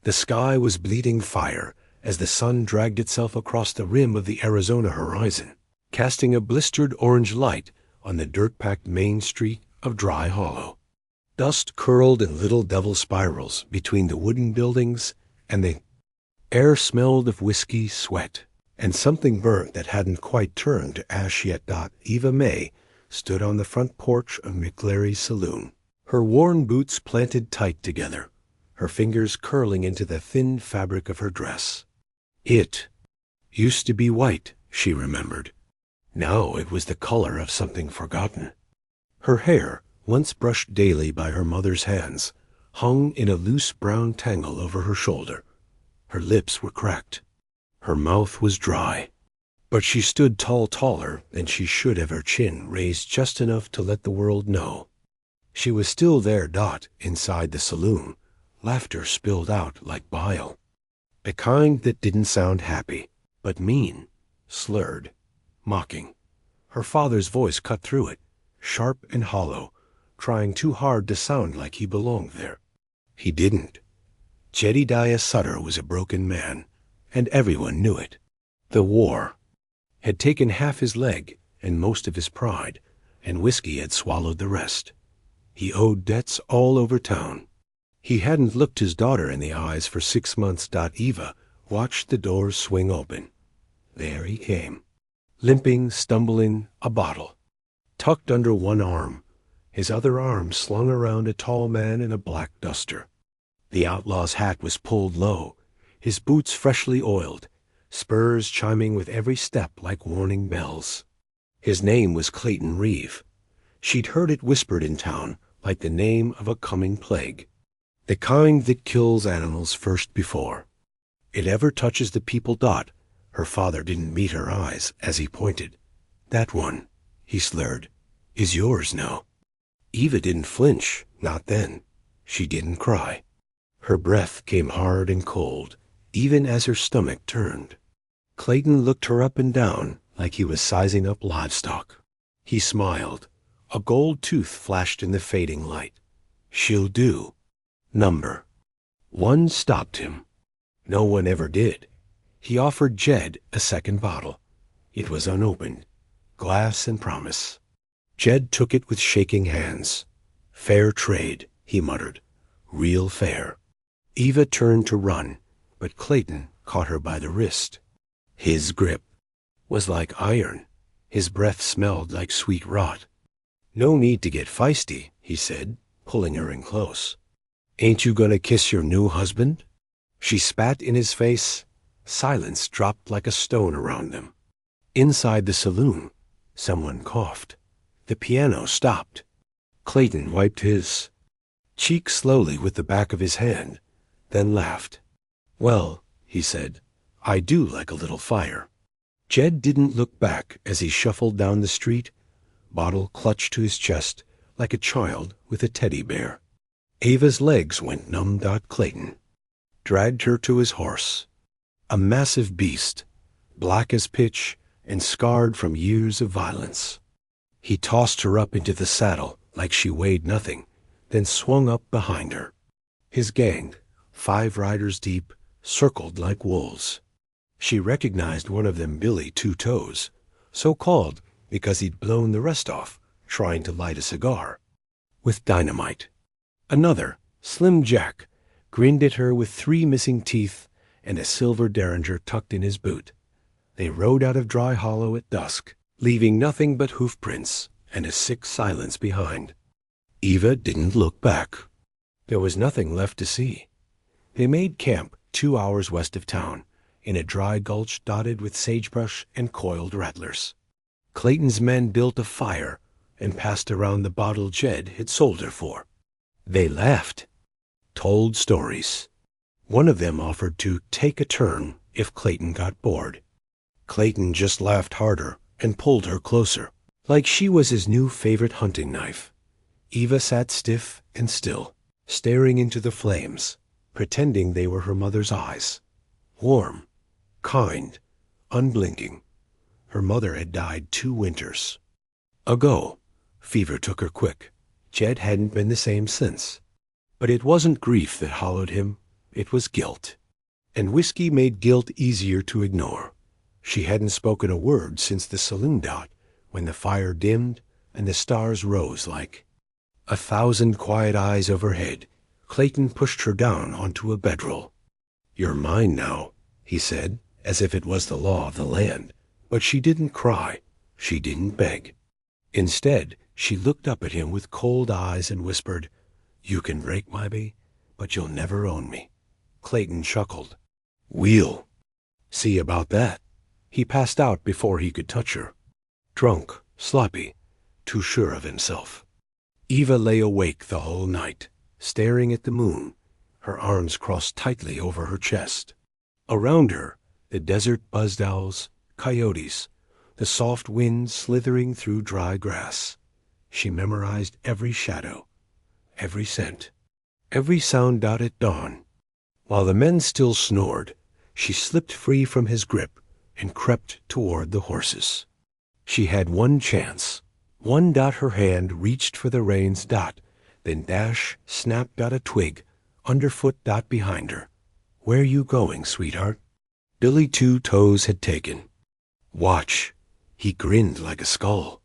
The sky was bleeding fire as the sun dragged itself across the rim of the Arizona horizon, casting a blistered orange light on the dirt-packed main street of Dry Hollow. Dust curled in little devil spirals between the wooden buildings, and the air smelled of whiskey, sweat, and something burnt that hadn't quite turned to ash yet. Eva May stood on the front porch of McLary's saloon, her worn boots planted tight together, her fingers curling into the thin fabric of her dress. It used to be white, she remembered. Now it was the color of something forgotten. Her hair, once brushed daily by her mother's hands, hung in a loose brown tangle over her shoulder. Her lips were cracked. Her mouth was dry. But she stood taller than she should have, her chin raised just enough to let the world know. She was still there. Inside the saloon, laughter spilled out like bile. The kind that didn't sound happy, but mean, slurred, mocking. Her father's voice cut through it, sharp and hollow, trying too hard to sound like he belonged there. He didn't. Jedediah Sutter was a broken man, and everyone knew it. The war had taken half his leg and most of his pride, and whiskey had swallowed the rest. He owed debts all over town. He hadn't looked his daughter in the eyes for 6 months. Eva watched the doors swing open. There he came, limping, stumbling, a bottle tucked under one arm, his other arm slung around a tall man in a black duster. The outlaw's hat was pulled low, his boots freshly oiled, spurs chiming with every step like warning bells. His name was Clayton Reeve. She'd heard it whispered in town like the name of a coming plague, the kind that kills animals first before it ever touches the people. Her father didn't meet her eyes as he pointed. That one, he slurred, is yours now. Eva didn't flinch, not then. She didn't cry. Her breath came hard and cold, even as her stomach turned. Clayton looked her up and down like he was sizing up livestock. He smiled. A gold tooth flashed in the fading light. She'll do. Number 1 stopped him. No one ever did. He offered Jed a second bottle. It was unopened, glass and promise. Jed took it with shaking hands. Fair trade, he muttered. Real fair. Eva turned to run, but Clayton caught her by the wrist. His grip was like iron. His breath smelled like sweet rot. No need to get feisty, he said, pulling her in close. Ain't you gonna kiss your new husband? She spat in his face. Silence dropped like a stone around them. Inside the saloon, someone coughed. The piano stopped. Clayton wiped his cheek slowly with the back of his hand, then laughed. Well, he said, I do like a little fire. Jed didn't look back as he shuffled down the street, bottle clutched to his chest like a child with a teddy bear. Ava's legs went numb. Clayton dragged her to his horse, a massive beast, black as pitch and scarred from years of violence. He tossed her up into the saddle like she weighed nothing, then swung up behind her. His gang, 5 riders deep, circled like wolves. She recognized one of them, Billy Two Toes, so called because he'd blown the rest off trying to light a cigar with dynamite. Another, Slim Jack, grinned at her with 3 missing teeth and a silver derringer tucked in his boot. They rode out of Dry Hollow at dusk, leaving nothing but hoof prints and a sick silence behind. Eva didn't look back. There was nothing left to see. They made camp 2 hours west of town, in a dry gulch dotted with sagebrush and coiled rattlers. Clayton's men built a fire and passed around the bottle Jed had sold her for. They laughed, told stories. One of them offered to take a turn if Clayton got bored. Clayton just laughed harder and pulled her closer, like she was his new favorite hunting knife. Eva sat stiff and still, staring into the flames, pretending they were her mother's eyes. Warm, kind, unblinking. Her mother had died 2 winters ago. Fever took her quick. Jed hadn't been the same since. But it wasn't grief that hollowed him. It was guilt. And whiskey made guilt easier to ignore. She hadn't spoken a word since the saloon, Dot, when the fire dimmed and the stars rose like 1,000 quiet eyes overhead. Clayton pushed her down onto a bedroll. "You're mine now," he said, as if it was the law of the land. But she didn't cry. She didn't beg. Instead, she looked up at him with cold eyes and whispered, "You can break my but you'll never own me." Clayton chuckled. "We'll see about that." He passed out before he could touch her. Drunk, sloppy, too sure of himself. Eva lay awake the whole night, staring at the moon, her arms crossed tightly over her chest. Around her, the desert buzzed owls, coyotes, the soft wind slithering through dry grass. She memorized every shadow, every scent, every sound out at dawn. While the men still snored, she slipped free from his grip and crept toward the horses. She had one chance. One. Her hand reached for the reins. Then Dash snapped at a twig, underfoot. Behind her. "Where you going, sweetheart?" Billy Two Toes had taken. "Watch." He grinned like a skull.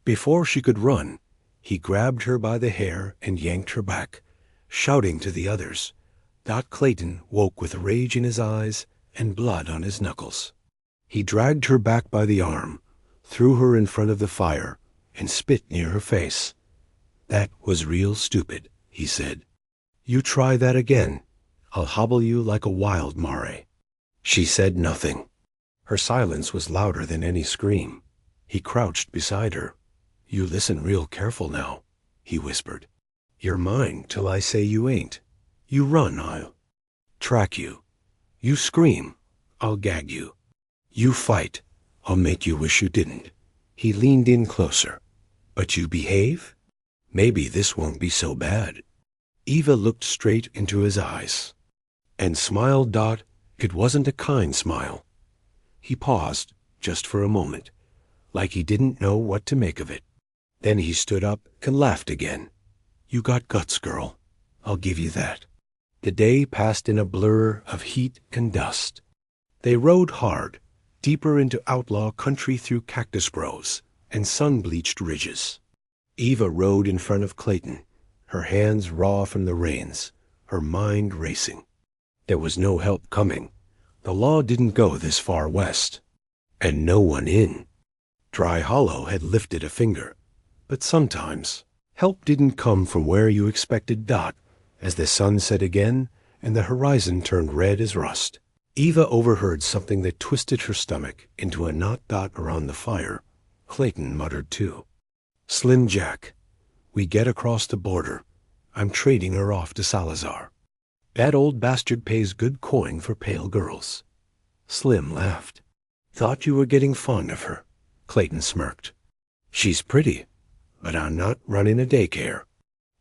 Before she could run, he grabbed her by the hair and yanked her back, shouting to the others. Clayton woke with rage in his eyes and blood on his knuckles. He dragged her back by the arm, threw her in front of the fire, and spit near her face. "That was real stupid," he said. "You try that again, I'll hobble you like a wild mare." She said nothing. Her silence was louder than any scream. He crouched beside her. "You listen real careful now," he whispered. "You're mine till I say you ain't. You run, I'll track you. You scream, I'll gag you. You fight, I'll make you wish you didn't." He leaned in closer. "But you behave? Maybe this won't be so bad." Eva looked straight into his eyes and smiled. It wasn't a kind smile. He paused just for a moment, like he didn't know what to make of it. Then he stood up and laughed again. "You got guts, girl. I'll give you that." The day passed in a blur of heat and dust. They rode hard, deeper into outlaw country through cactus groves and sun-bleached ridges. Eva rode in front of Clayton, her hands raw from the reins, her mind racing. There was no help coming. The law didn't go this far west, and no one in. Dry Hollow had lifted a finger, but sometimes help didn't come from where you expected. As the sun set again and the horizon turned red as rust, Eva overheard something that twisted her stomach into a knot. Around the fire, Clayton muttered too. "Slim Jack, we get across the border. I'm trading her off to Salazar. That old bastard pays good coin for pale girls." Slim laughed. "Thought you were getting fond of her." Clayton smirked. "She's pretty, but I'm not running a daycare."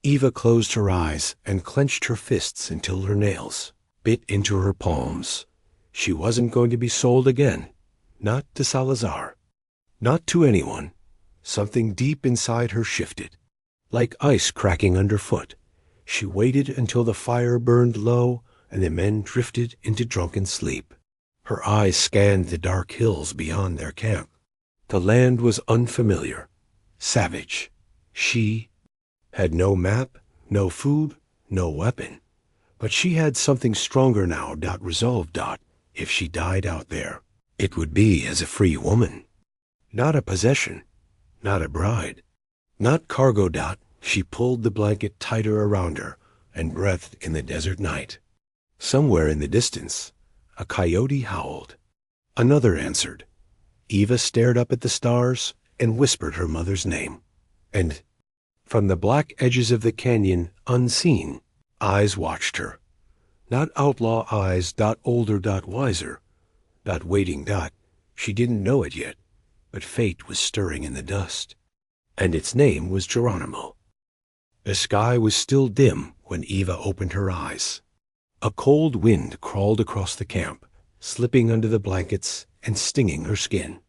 Eva closed her eyes and clenched her fists until her nails bit into her palms. She wasn't going to be sold again. Not to Salazar. Not to anyone. Something deep inside her shifted, like ice cracking underfoot. She waited until the fire burned low and the men drifted into drunken sleep. Her eyes scanned the dark hills beyond their camp. The land was unfamiliar, savage. She had no map, no food, no weapon. But she had something stronger now. Resolved. If she died out there, it would be as a free woman. Not a possession, not a bride, not cargo. She pulled the blanket tighter around her and breathed in the desert night. Somewhere in the distance, a coyote howled. Another answered. Eva stared up at the stars and whispered her mother's name. And from the black edges of the canyon, unseen, eyes watched her. Not outlaw eyes. Older. Wiser. Waiting. She didn't know it yet, but fate was stirring in the dust. And its name was Geronimo. The sky was still dim when Eva opened her eyes. A cold wind crawled across the camp, slipping under the blankets and stinging her skin.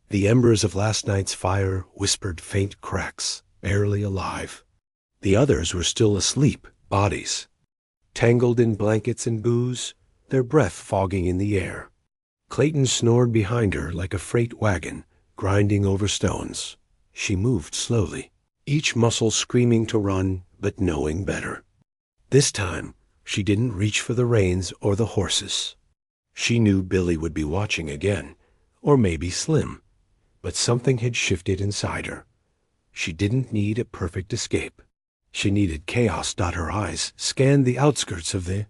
The embers of last night's fire whispered faint cracks, barely alive. The others were still asleep, bodies tangled in blankets and booze, their breath fogging in the air. Clayton snored behind her like a freight wagon, grinding over stones. She moved slowly, each muscle screaming to run, but knowing better. This time, she didn't reach for the reins or the horses. She knew Billy would be watching again, or maybe Slim, but something had shifted inside her. She didn't need a perfect escape. She needed chaos. Her eyes scanned the outskirts of the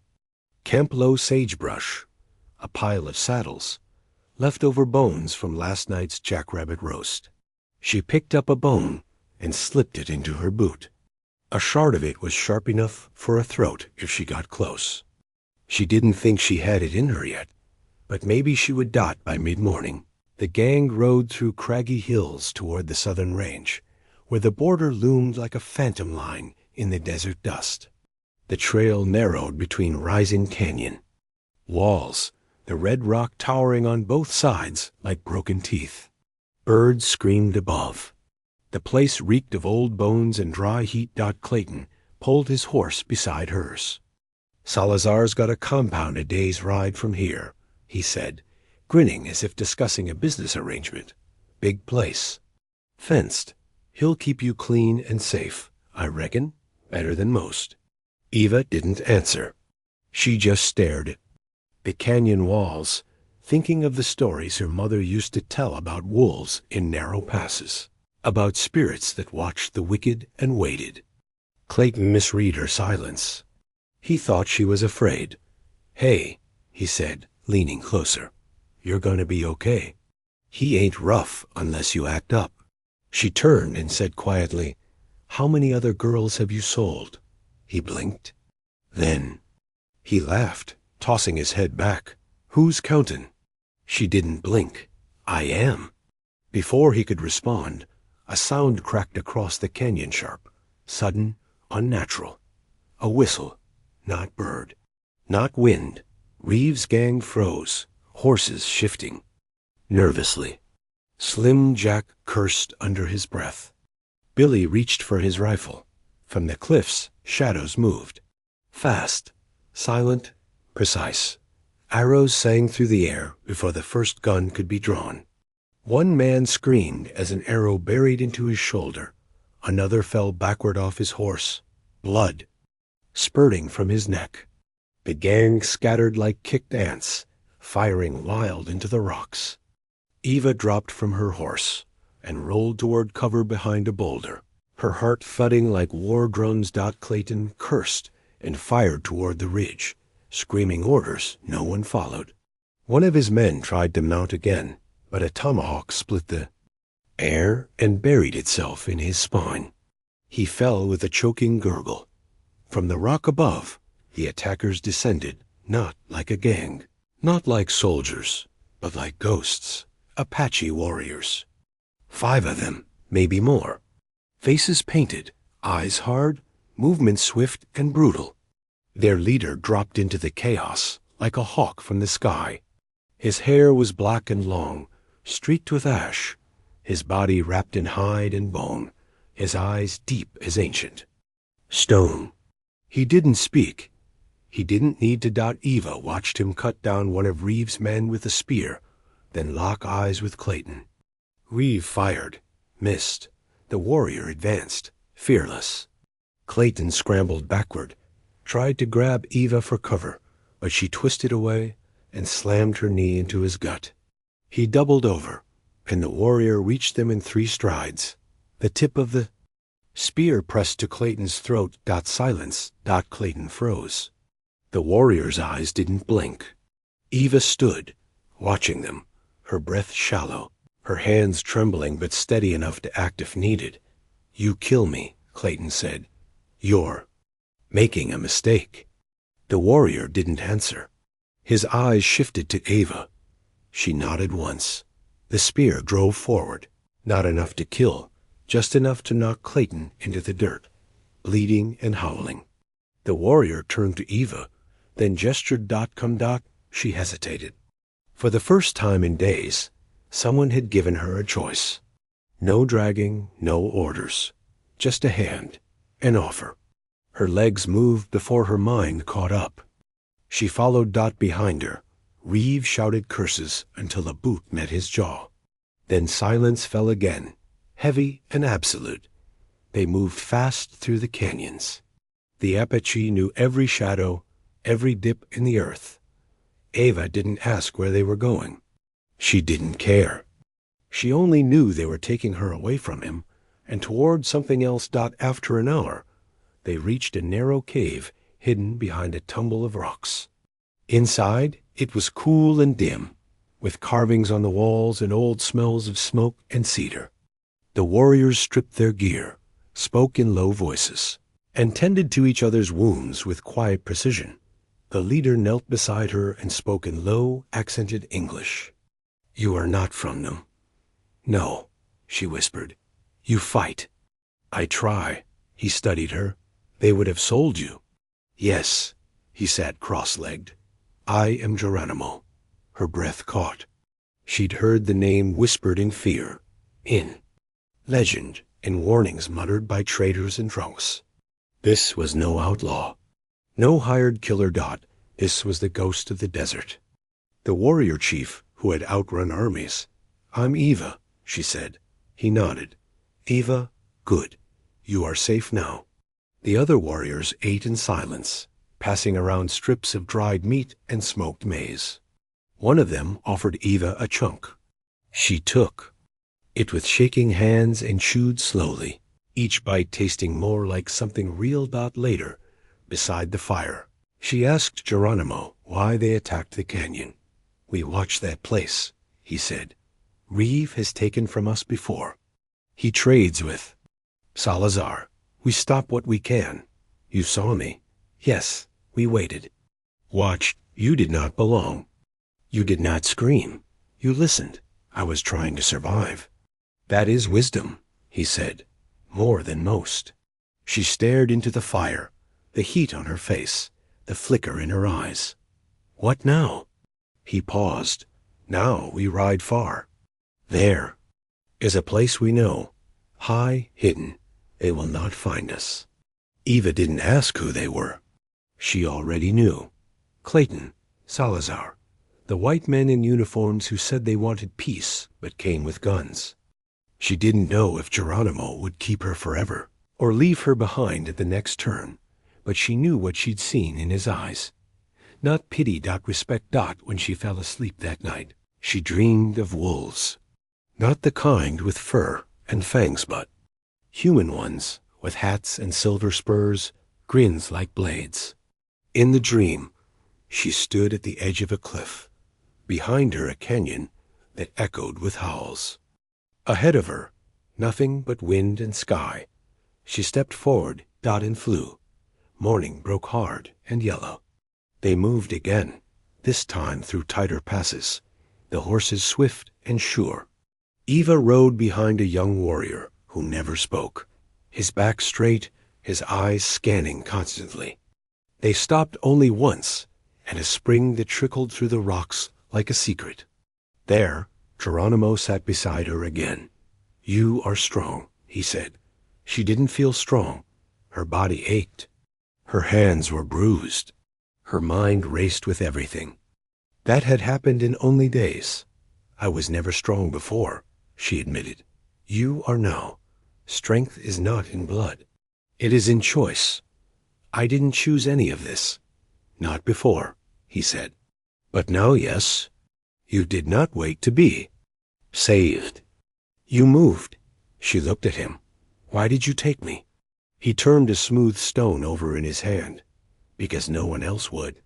Camp Low sagebrush, a pile of saddles, leftover bones from last night's jackrabbit roast. She picked up a bone and slipped it into her boot. A shard of it was sharp enough for a throat if she got close. She didn't think she had it in her yet, but maybe she would dot by mid-morning. The gang rode through craggy hills toward the southern range, where the border loomed like a phantom line in the desert dust. The trail narrowed between rising canyon walls, the red rock towering on both sides like broken teeth. Birds screamed above. The place reeked of old bones and dry heat. Clayton pulled his horse beside hers. "Salazar's got a compound a day's ride from here," he said, grinning as if discussing a business arrangement. "Big place. Fenced. He'll keep you clean and safe, I reckon, better than most." Eva didn't answer. She just stared at the canyon walls, thinking of the stories her mother used to tell about wolves in narrow passes, about spirits that watched the wicked and waited. Clayton misread her silence. He thought she was afraid. "Hey," he said, leaning closer. "You're gonna be okay. He ain't rough unless you act up." She turned and said quietly, "How many other girls have you sold?" He blinked. Then he laughed, tossing his head back. "Who's countin'?" She didn't blink. "I am." Before he could respond, a sound cracked across the canyon sharp, sudden, unnatural. A whistle, not bird, not wind. Reeves' gang froze, horses shifting. Nervously, Slim Jack cursed under his breath. Billy reached for his rifle. From the cliffs, shadows moved. Fast, silent, precise. Arrows sang through the air before the first gun could be drawn. One man screamed as an arrow buried into his shoulder. Another fell backward off his horse, blood spurting from his neck. The gang scattered like kicked ants, firing wild into the rocks. Eva dropped from her horse and rolled toward cover behind a boulder, her heart thudding like war drums. Clayton cursed and fired toward the ridge, screaming orders no one followed. One of his men tried to mount again, but a tomahawk split the air and buried itself in his spine. He fell with a choking gurgle. From the rock above, the attackers descended, not like a gang, not like soldiers, but like ghosts, Apache warriors. 5 of them, maybe more. Faces painted, eyes hard, movements swift and brutal. Their leader dropped into the chaos like a hawk from the sky. His hair was black and long, streaked with ash, his body wrapped in hide and bone, his eyes deep as ancient stone. He didn't speak. He didn't need to. Eva watched him cut down one of Reeves' men with a spear, then lock eyes with Clayton. Reeve fired, missed. The warrior advanced, fearless. Clayton scrambled backward, tried to grab Eva for cover, but she twisted away and slammed her knee into his gut. He doubled over, and the warrior reached them in 3 strides. The tip of the spear pressed to Clayton's throat. Silence. Clayton froze. The warrior's eyes didn't blink. Eva stood, watching them, her breath shallow, her hands trembling but steady enough to act if needed. "You kill me," Clayton said. "You're making a mistake." The warrior didn't answer. His eyes shifted to Eva. She nodded once. The spear drove forward, not enough to kill, just enough to knock Clayton into the dirt, bleeding and howling. The warrior turned to Eva, then gestured. "Come." She hesitated. For the first time in days, someone had given her a choice. No dragging, no orders, just a hand, an offer. Her legs moved before her mind caught up. She followed Dot behind her. Reeve shouted curses until a boot met his jaw. Then silence fell again, heavy and absolute. They moved fast through the canyons. The Apache knew every shadow, every dip in the earth. Ava didn't ask where they were going. She didn't care. She only knew they were taking her away from him, and toward something else. After an hour, they reached a narrow cave hidden behind a tumble of rocks. Inside, it was cool and dim, with carvings on the walls and old smells of smoke and cedar. The warriors stripped their gear, spoke in low voices, and tended to each other's wounds with quiet precision. The leader knelt beside her and spoke in low, accented English. "You are not from them." "No," she whispered. "You fight." "I try." He studied her. "They would have sold you." "Yes." He sat cross-legged. "I am Geronimo." Her breath caught. She'd heard the name whispered in fear, in legend and warnings muttered by traders and drunks. This was no outlaw, no hired killer. This was the ghost of the desert. The warrior chief who had outrun armies. "I'm Eva," she said. He nodded. "Eva, good. You are safe now." The other warriors ate in silence, passing around strips of dried meat and smoked maize. One of them offered Eva a chunk. She took it with shaking hands and chewed slowly, each bite tasting more like something real. Later, beside the fire, she asked Geronimo why they attacked the canyon. "We watched that place," he said. "Reeve has taken from us before. He trades with Salazar. We stop what we can. You saw me." "Yes, we waited." "Watched. You did not belong. You did not scream. You listened. I was trying to survive." "That is wisdom," he said. "More than most." She stared into the fire, the heat on her face, the flicker in her eyes. "What now?" He paused. "Now we ride far. There is a place we know, high, hidden. They will not find us." Eva didn't ask who they were. She already knew. Clayton, Salazar, the white men in uniforms who said they wanted peace but came with guns. She didn't know if Geronimo would keep her forever or leave her behind at the next turn, but she knew what she'd seen in his eyes. Not pity. Respect. When she fell asleep that night, she dreamed of wolves. Not the kind with fur and fangs, but human ones with hats and silver spurs, grins like blades. In the dream, she stood at the edge of a cliff. Behind her, a canyon that echoed with howls. Ahead of her, nothing but wind and sky. She stepped forward, and flew. Morning broke hard and yellow. They moved again, this time through tighter passes, the horses swift and sure. Eva rode behind a young warrior who never spoke, his back straight, his eyes scanning constantly. They stopped only once, at a spring that trickled through the rocks like a secret. There, Geronimo sat beside her again. "You are strong," he said. She didn't feel strong. Her body ached. Her hands were bruised. Her mind raced with everything. That had happened in only days. "I was never strong before," she admitted. "You are now. Strength is not in blood. It is in choice. I didn't choose any of this." "Not before," he said. "But now, yes. You did not wait to be saved. You moved." She looked at him. "Why did you take me?" He turned a smooth stone over in his hand. "Because no one else would.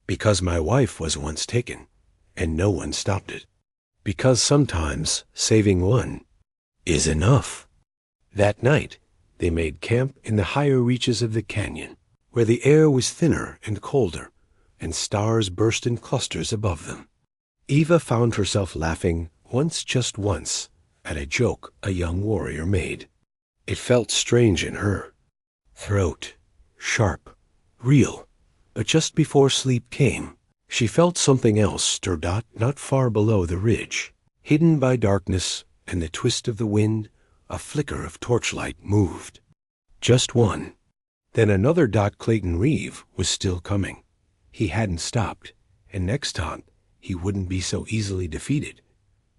Because my wife was once taken, and no one stopped it. Because sometimes saving one is enough." That night, they made camp in the higher reaches of the canyon, where the air was thinner and colder, and stars burst in clusters above them. Eva found herself laughing just once, at a joke a young warrior made. It felt strange in her. Throat, sharp, real. But just before sleep came, she felt something else stir. Not far below the ridge, hidden by darkness and the twist of the wind, a flicker of torchlight moved. Just one. Then another dot. Clayton Reeve was still coming. He hadn't stopped, and next time he wouldn't be so easily defeated.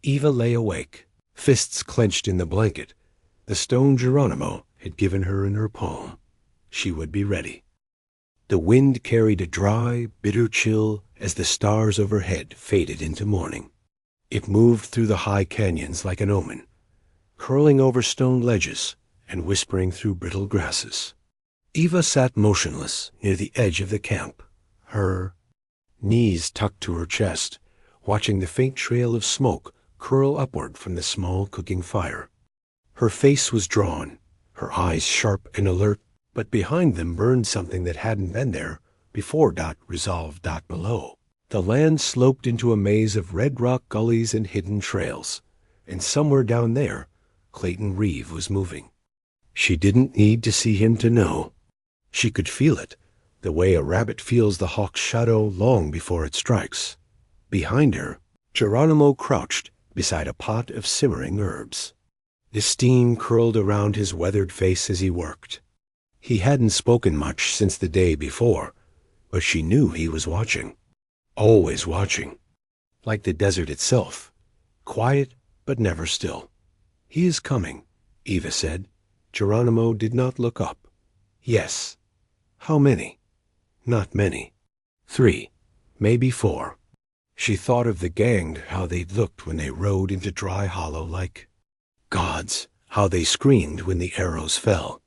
Eva lay awake, fists clenched in the blanket. The stone Geronimo had given her in her palm. She would be ready. The wind carried a dry, bitter chill as the stars overhead faded into morning. It moved through the high canyons like an omen, curling over stone ledges and whispering through brittle grasses. Eva sat motionless near the edge of the camp, her knees tucked to her chest, watching the faint trail of smoke curl upward from the small cooking fire. Her face was drawn, her eyes sharp and alert, but behind them burned something that hadn't been there before. Resolved. Below. The land sloped into a maze of red rock gullies and hidden trails, and somewhere down there, Clayton Reeve was moving. She didn't need to see him to know. She could feel it, the way a rabbit feels the hawk's shadow long before it strikes. Behind her, Geronimo crouched beside a pot of simmering herbs. The steam curled around his weathered face as he worked. He hadn't spoken much since the day before, but she knew he was watching. Always watching. Like the desert itself. Quiet, but never still. "He is coming," Eva said. Geronimo did not look up. "Yes." "How many?" "Not many. 3, maybe 4. She thought of the gang, how they'd looked when they rode into Dry Hollow like gods, how they screamed when the arrows fell.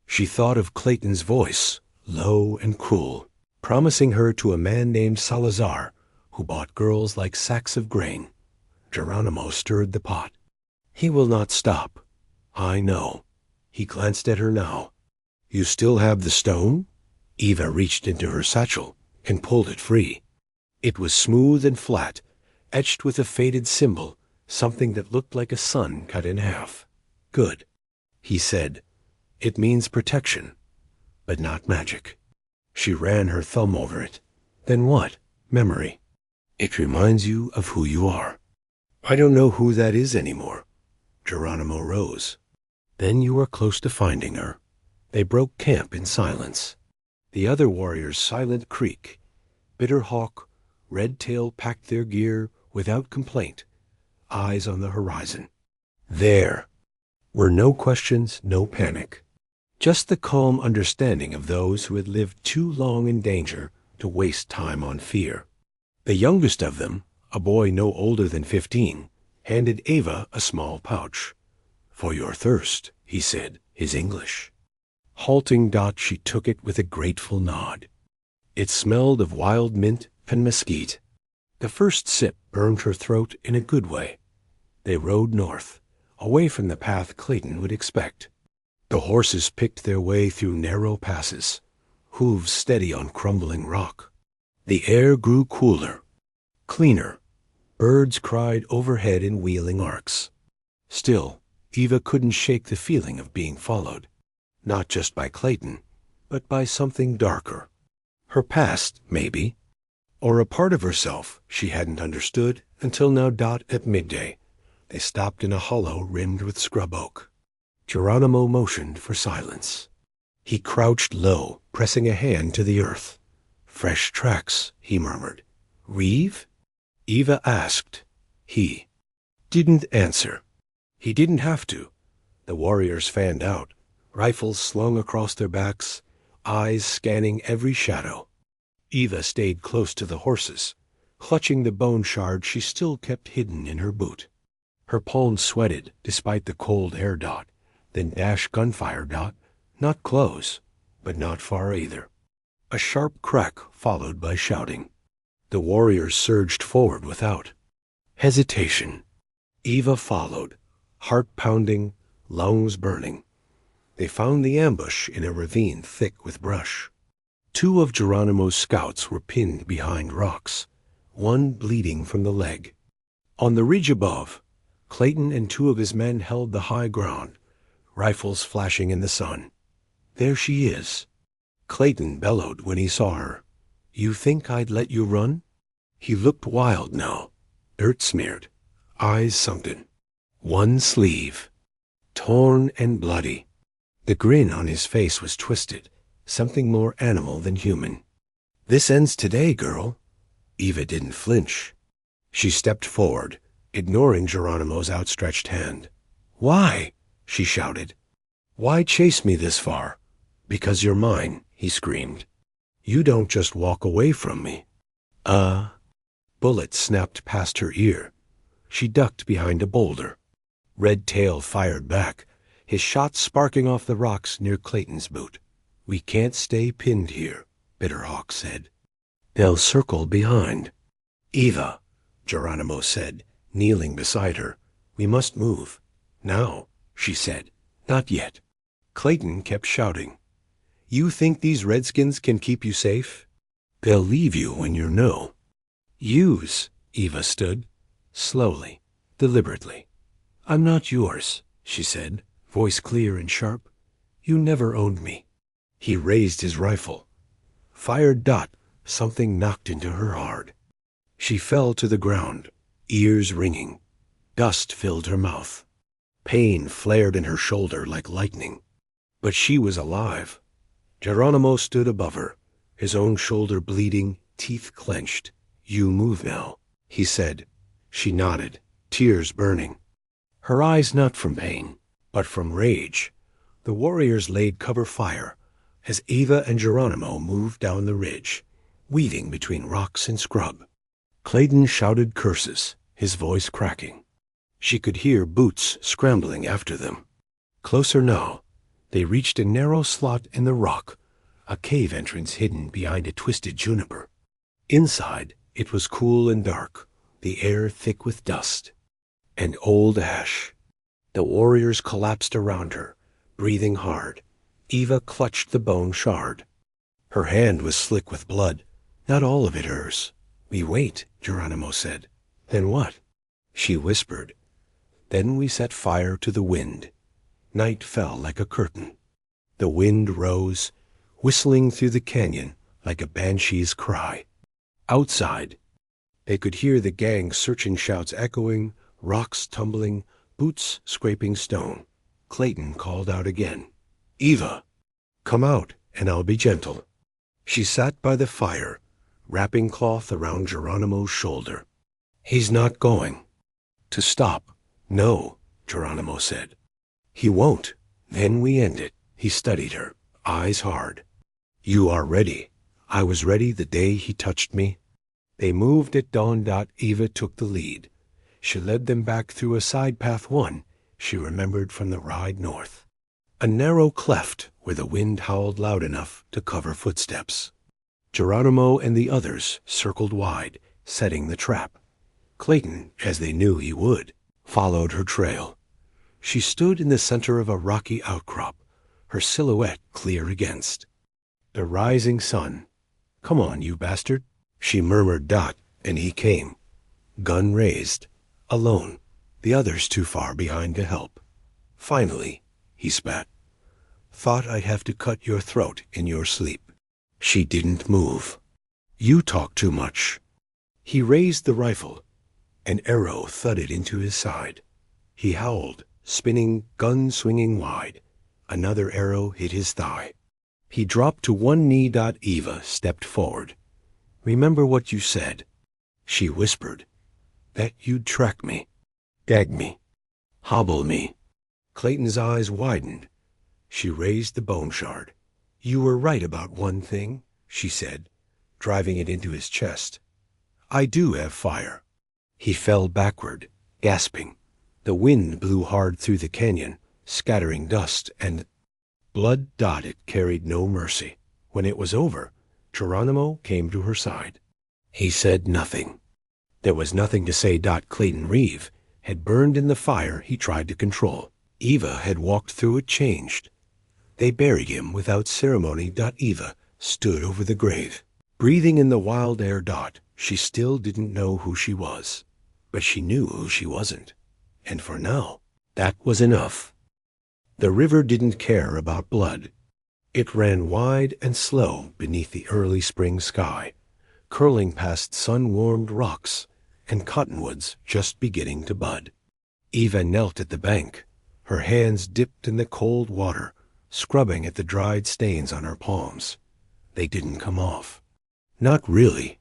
She thought of Clayton's voice, low and cruel, promising her to a man named Salazar, who bought girls like sacks of grain. Geronimo stirred the pot. "He will not stop. I know." He glanced at her now. "You still have the stone?" Eva reached into her satchel and pulled it free. It was smooth and flat, etched with a faded symbol, something that looked like a sun cut in half. "Good," he said. "It means protection, but not magic." She ran her thumb over it. "Then what? Memory. It reminds you of who you are." "I don't know who that is anymore." Geronimo rose. "Then you are close to finding her." They broke camp in silence. The other warriors' silent creak. Bitter Hawk, Red Tail packed their gear without complaint, eyes on the horizon. There were no questions, no panic. Just the calm understanding of those who had lived too long in danger to waste time on fear. The youngest of them, a boy no older than 15, handed Eva a small pouch. "For your thirst," he said, his English. Halting, she took it with a grateful nod. It smelled of wild mint and mesquite. The first sip burned her throat in a good way. They rode north, away from the path Clayton would expect. The horses picked their way through narrow passes, hooves steady on crumbling rock. The air grew cooler, cleaner. Birds cried overhead in wheeling arcs. Still, Eva couldn't shake the feeling of being followed, not just by Clayton, but by something darker. Her past, maybe, or a part of herself she hadn't understood until now. At midday, they stopped in a hollow rimmed with scrub oak. Geronimo motioned for silence. He crouched low, pressing a hand to the earth. "Fresh tracks," he murmured. "Reeve?" Eva asked. He didn't answer. He didn't have to. The warriors fanned out, rifles slung across their backs, eyes scanning every shadow. Eva stayed close to the horses, clutching the bone shard she still kept hidden in her boot. Her palms sweated despite the cold air. Then gunfire. Not close, but not far either. A sharp crack followed by shouting. The warriors surged forward without hesitation. Eva followed, heart pounding, lungs burning. They found the ambush in a ravine thick with brush. 2 of Geronimo's scouts were pinned behind rocks, one bleeding from the leg. On the ridge above, Clayton and 2 of his men held the high ground, rifles flashing in the sun. "There she is." Clayton bellowed when he saw her. "You think I'd let you run?" He looked wild now, dirt-smeared, eyes sunken. One sleeve, torn and bloody. The grin on his face was twisted, something more animal than human. "This ends today, girl." Eva didn't flinch. She stepped forward, ignoring Geronimo's outstretched hand. "Why?" she shouted. "Why chase me this far?" "Because you're mine," he screamed. "You don't just walk away from me." Bullet snapped past her ear. She ducked behind a boulder. Red Tail fired back, his shot sparking off the rocks near Clayton's boot. "We can't stay pinned here," Bitterhawk said. "They'll circle behind." "Eva," Geronimo said, kneeling beside her. "We must move." "Now," she said. "Not yet." Clayton kept shouting. "You think these redskins can keep you safe? They'll leave you when you know." "Use," Eva stood, slowly, deliberately. "I'm not yours," she said, voice clear and sharp. "You never owned me." He raised his rifle. Fired dot, something knocked into her hard. She fell to the ground, ears ringing. Dust filled her mouth. Pain flared in her shoulder like lightning. But she was alive. Geronimo stood above her, his own shoulder bleeding, teeth clenched. "You move now," he said. She nodded, tears burning. Her eyes not from pain, but from rage. The warriors laid cover fire as Eva and Geronimo moved down the ridge, weaving between rocks and scrub. Clayton shouted curses, his voice cracking. She could hear boots scrambling after them. Closer now, they reached a narrow slot in the rock, a cave entrance hidden behind a twisted juniper. Inside, it was cool and dark, the air thick with dust and old ash. The warriors collapsed around her, breathing hard. Eva clutched the bone shard. Her hand was slick with blood, not all of it hers. "We wait," Geronimo said. "Then what?" She whispered. "Then we set fire to the wind." Night fell like a curtain. The wind rose, whistling through the canyon like a banshee's cry. Outside, they could hear the gang's searching shouts echoing, rocks tumbling, boots scraping stone. Clayton called out again. "Eva, come out, and I'll be gentle." She sat by the fire, wrapping cloth around Geronimo's shoulder. "He's not going." "To stop." "No," Geronimo said. "He won't. Then we end it." He studied her, eyes hard. "You are ready. I was ready the day he touched me." They moved at dawn. Eva took the lead. She led them back through a side path one she remembered from the ride north. A narrow cleft where the wind howled loud enough to cover footsteps. Geronimo and the others circled wide, setting the trap. Clayton, as they knew he would, followed her trail. She stood in the center of a rocky outcrop, her silhouette clear against the rising sun. "Come on, you bastard," she murmured. And he came, gun raised, alone, the others too far behind to help. "Finally," he spat. "Thought I'd have to cut your throat in your sleep." She didn't move. "You talk too much." He raised the rifle. An arrow thudded into his side. He howled, spinning, gun swinging wide. Another arrow hit his thigh. He dropped to one knee. Eva stepped forward. "Remember what you said." She whispered. "That you'd track me, gag me, hobble me." Clayton's eyes widened. She raised the bone shard. "You were right about one thing," she said, driving it into his chest. "I do have fire." He fell backward, gasping. The wind blew hard through the canyon, scattering dust and blood. It carried no mercy. When it was over, Geronimo came to her side. He said nothing. There was nothing to say. Clayton Reeve had burned in the fire he tried to control. Eva had walked through it changed. They buried him without ceremony. Eva stood over the grave, breathing in the wild air. She still didn't know who she was, but she knew who she wasn't. And for now, that was enough. The river didn't care about blood. It ran wide and slow beneath the early spring sky, curling past sun-warmed rocks and cottonwoods just beginning to bud. Eva knelt at the bank, her hands dipped in the cold water, scrubbing at the dried stains on her palms. They didn't come off. Not really.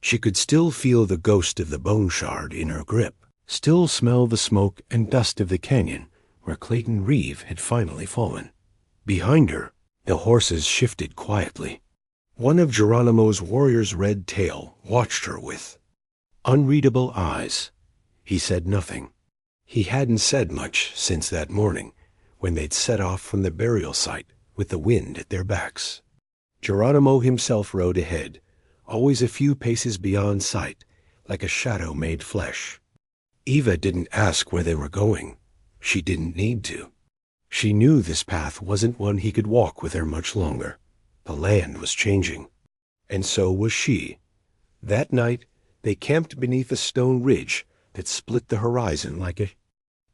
She could still feel the ghost of the bone shard in her grip, still smell the smoke and dust of the canyon where Clayton Reeve had finally fallen. Behind her, the horses shifted quietly. One of Geronimo's warrior's red tail watched her with unreadable eyes. He said nothing. He hadn't said much since that morning when they'd set off from the burial site with the wind at their backs. Geronimo himself rode ahead, always a few paces beyond sight, like a shadow made flesh. Eva didn't ask where they were going. She didn't need to. She knew this path wasn't one he could walk with her much longer. The land was changing, and so was she. That night, they camped beneath a stone ridge that split the horizon like a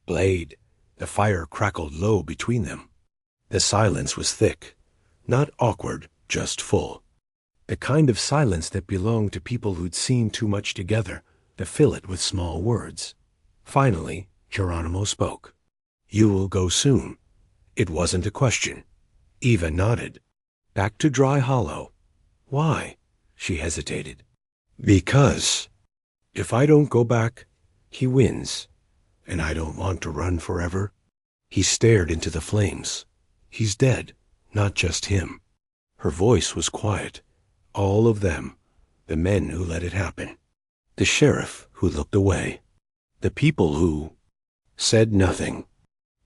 blade. The fire crackled low between them. The silence was thick, not awkward, just full. The kind of silence that belonged to people who'd seen too much together to fill it with small words. Finally, Geronimo spoke. "You will go soon." It wasn't a question. Eva nodded. "Back to Dry Hollow." "Why?" She hesitated. "Because if I don't go back, he wins, and I don't want to run forever." He stared into the flames. "He's dead, not just him." Her voice was quiet. All of them, the men who let it happen, the sheriff who looked away, the people who said nothing.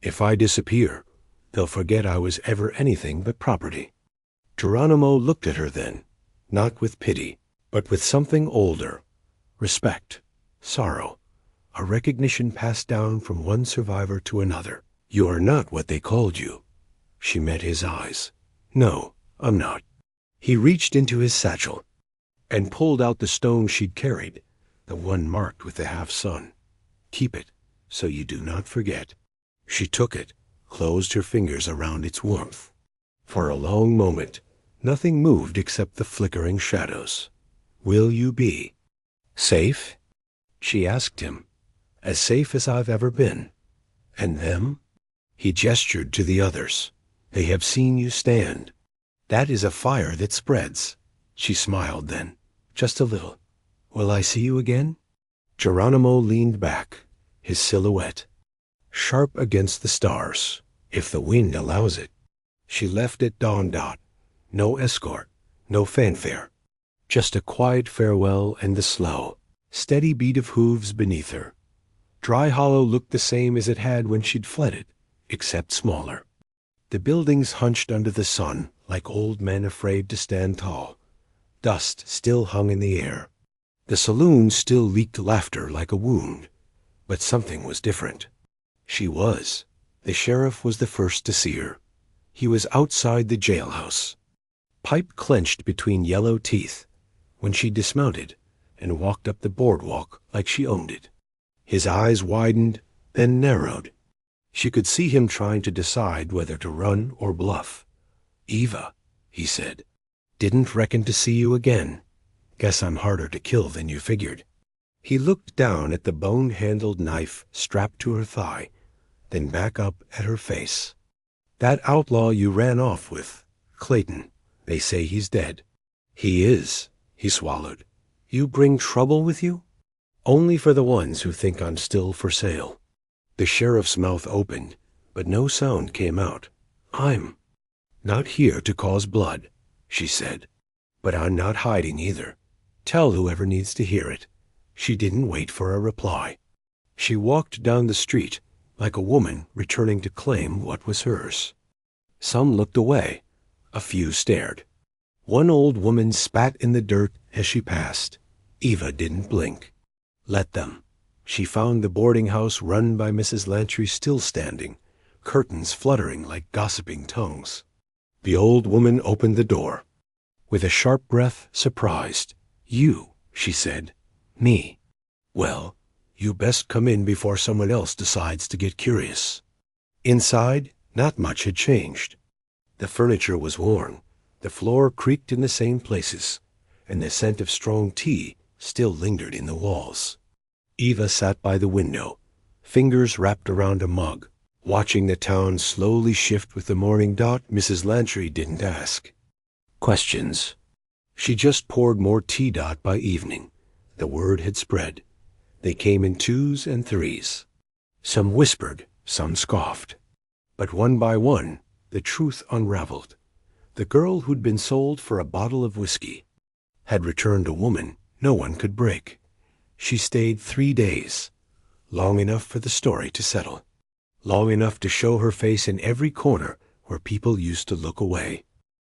"If I disappear, they'll forget I was ever anything but property." Geronimo looked at her then, not with pity, but with something older, respect, sorrow, a recognition passed down from one survivor to another. "You are not what they called you." She met his eyes. "No, I'm not." He reached into his satchel and pulled out the stone she'd carried, the one marked with the half-sun. "Keep it, so you do not forget." She took it, closed her fingers around its warmth. For a long moment, nothing moved except the flickering shadows. "Will you be safe?" she asked him. "As safe as I've ever been." "And them?" He gestured to the others. "They have seen you stand. That is a fire that spreads." She smiled then, just a little. "Will I see you again?" Geronimo leaned back, his silhouette sharp against the stars, if the wind allows it. She left at dawn dot. No escort, no fanfare. Just a quiet farewell and the slow, steady beat of hooves beneath her. Dry Hollow looked the same as it had when she'd fled it, except smaller. The buildings hunched under the sun like old men afraid to stand tall. Dust still hung in the air. The saloon still leaked laughter like a wound. But something was different. She was. The sheriff was the first to see her. He was outside the jailhouse, pipe clenched between yellow teeth, when she dismounted and walked up the boardwalk like she owned it. His eyes widened, then narrowed. She could see him trying to decide whether to run or bluff. "Eva," he said, "didn't reckon to see you again. Guess I'm harder to kill than you figured." He looked down at the bone-handled knife strapped to her thigh, then back up at her face. "That outlaw you ran off with, Clayton, they say he's dead." "He is," he swallowed. "You bring trouble with you?" "Only for the ones who think I'm still for sale." The sheriff's mouth opened, but no sound came out. "I'm not here to cause blood," she said. "But I'm not hiding either. Tell whoever needs to hear it." She didn't wait for a reply. She walked down the street like a woman returning to claim what was hers. Some looked away. A few stared. One old woman spat in the dirt as she passed. Eva didn't blink. Let them. She found the boarding house run by Mrs. Lantry still standing, curtains fluttering like gossiping tongues. The old woman opened the door. With a sharp breath, surprised. "You," she said. "Me. Well, you best come in before someone else decides to get curious." Inside, not much had changed. The furniture was worn, the floor creaked in the same places, and the scent of strong tea still lingered in the walls. Eva sat by the window, fingers wrapped around a mug, Watching the town slowly shift with the morning, Mrs. Lantry didn't ask questions. She just poured more tea. By evening, the word had spread. They came in twos and threes. Some whispered, some scoffed. But one by one, the truth unraveled. The girl who'd been sold for a bottle of whiskey had returned a woman no one could break. She stayed 3 days, long enough for the story to settle, long enough to show her face in every corner where people used to look away.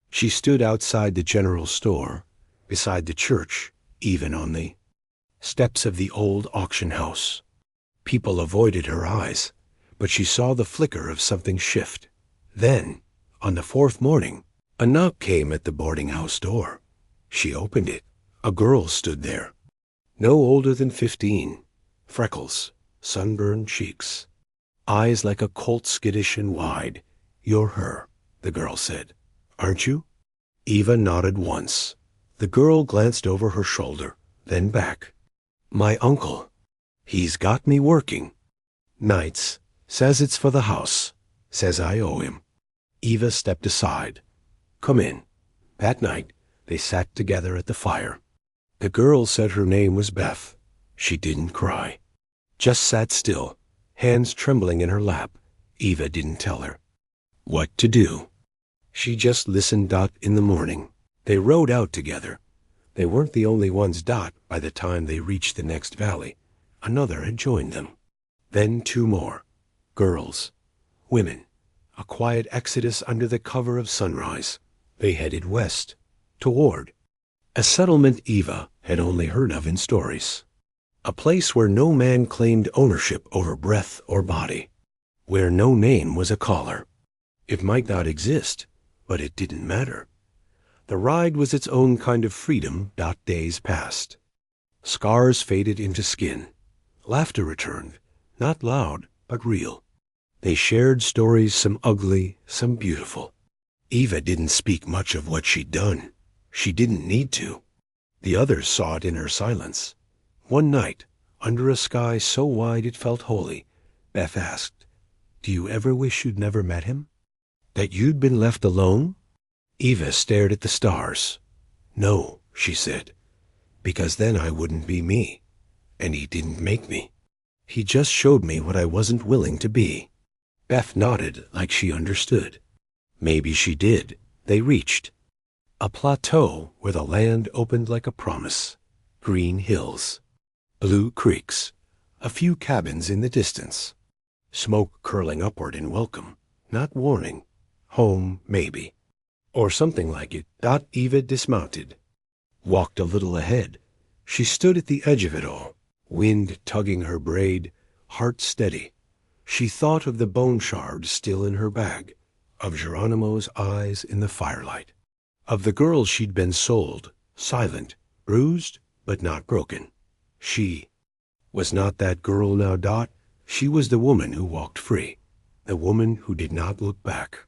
She stood outside the general store, beside the church, even on the steps of the old auction house. People avoided her eyes, but she saw the flicker of something shift. Then, on the 4th morning, a knock came at the boarding house door. She opened it. A girl stood there, no older than 15, freckles, sunburned cheeks, eyes like a colt, skittish and wide. "You're her," the girl said. "Aren't you?" Eva nodded once. The girl glanced over her shoulder, then back. "My uncle. He's got me working. Nights. Says it's for the house. Says I owe him." Eva stepped aside. "Come in." That night, they sat together at the fire. The girl said her name was Beth. She didn't cry, just sat still, hands trembling in her lap. Eva didn't tell her what to do. She just listened. In the morning, they rode out together. They weren't the only ones. By the time they reached the next valley, another had joined them. Then 2 more. Girls, women, a quiet exodus under the cover of sunrise. They headed west, toward a settlement Eva had only heard of in stories. A place where no man claimed ownership over breath or body, where no name was a caller. It might not exist, but it didn't matter. The ride was its own kind of freedom. Days passed. Scars faded into skin. Laughter returned, not loud, but real. They shared stories, some ugly, some beautiful. Eva didn't speak much of what she'd done. She didn't need to. The others saw it in her silence. One night, under a sky so wide it felt holy, Beth asked, "Do you ever wish you'd never met him? That you'd been left alone?" Eva stared at the stars. "No," she said, "because then I wouldn't be me. And he didn't make me. He just showed me what I wasn't willing to be." Beth nodded like she understood. Maybe she did. They reached a plateau where the land opened like a promise. Green hills, blue creeks, a few cabins in the distance. Smoke curling upward in welcome, not warning. Home, maybe. Or something like it. Eva dismounted, walked a little ahead. She stood at the edge of it all, wind tugging her braid, heart steady. She thought of the bone shards still in her bag, of Geronimo's eyes in the firelight, of the girl she'd been sold, silent, bruised, but not broken. She was not that girl now. She was the woman who walked free, the woman who did not look back.